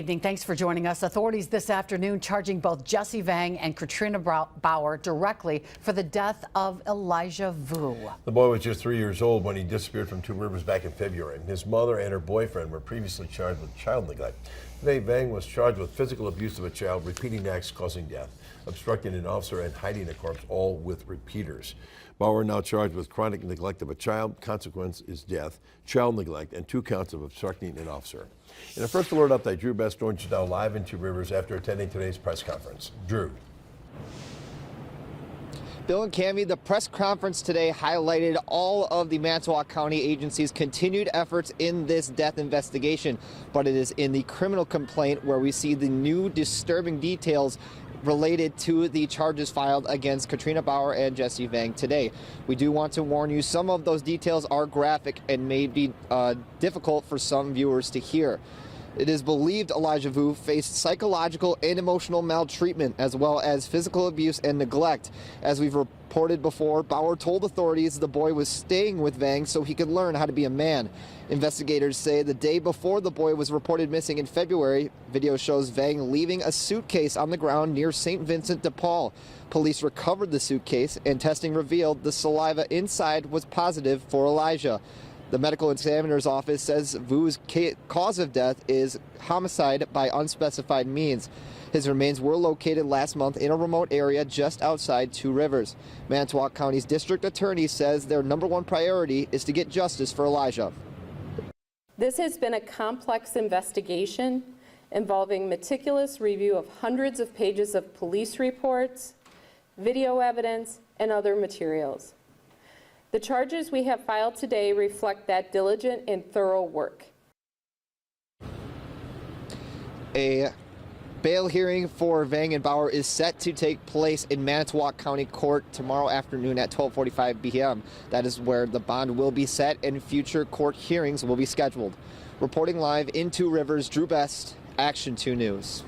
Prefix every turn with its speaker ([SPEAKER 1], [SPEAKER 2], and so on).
[SPEAKER 1] Evening. Thanks for joining us. Authorities this afternoon charging both Jesse Vang and Katrina Bauer directly for the death of Elijah Vue.
[SPEAKER 2] The boy was just 3 years old when he disappeared from Two Rivers back in February. His mother and her boyfriend were previously charged with child neglect. Today, Vang was charged with physical abuse of a child, repeating acts causing death, obstructing an officer, and hiding a corpse, all with repeaters. Bauer now charged with chronic neglect of a child. Consequence is death, child neglect, and 2 counts of obstructing an officer. In a first alert update, Drew Best joins you now live in Two Rivers after attending today's press conference. Drew.
[SPEAKER 3] Bill and Cammie, the press conference today highlighted all of the Manitowoc County agencies' continued efforts in this death investigation, but it is in the criminal complaint where we see the new disturbing details related to the charges filed against Katrina Bauer and Jesse Vang today. We do want to warn you, some of those details are graphic and may be difficult for some viewers to hear. It is believed Elijah Vue faced psychological and emotional maltreatment as well as physical abuse and neglect. As we've reported before, Bauer told authorities the boy was staying with Vang so he could learn how to be a man. Investigators say the day before the boy was reported missing in February, video shows Vang leaving a suitcase on the ground near St. Vincent de Paul. Police recovered the suitcase and testing revealed the saliva inside was positive for Elijah. The medical examiner's office says Vue's cause of death is homicide by unspecified means. His remains were located last month in a remote area just outside Two Rivers. Manitowoc County's district attorney says their #1 priority is to get justice for Elijah.
[SPEAKER 4] This has been a complex investigation involving meticulous review of hundreds of pages of police reports, video evidence, and other materials. The charges we have filed today reflect that diligent and thorough work.
[SPEAKER 3] A bail hearing for Vang and Bauer is set to take place in Manitowoc County Court tomorrow afternoon at 12:45 p.m. That is where the bond will be set and future court hearings will be scheduled. Reporting live in Two Rivers, Drew Best, Action 2 News.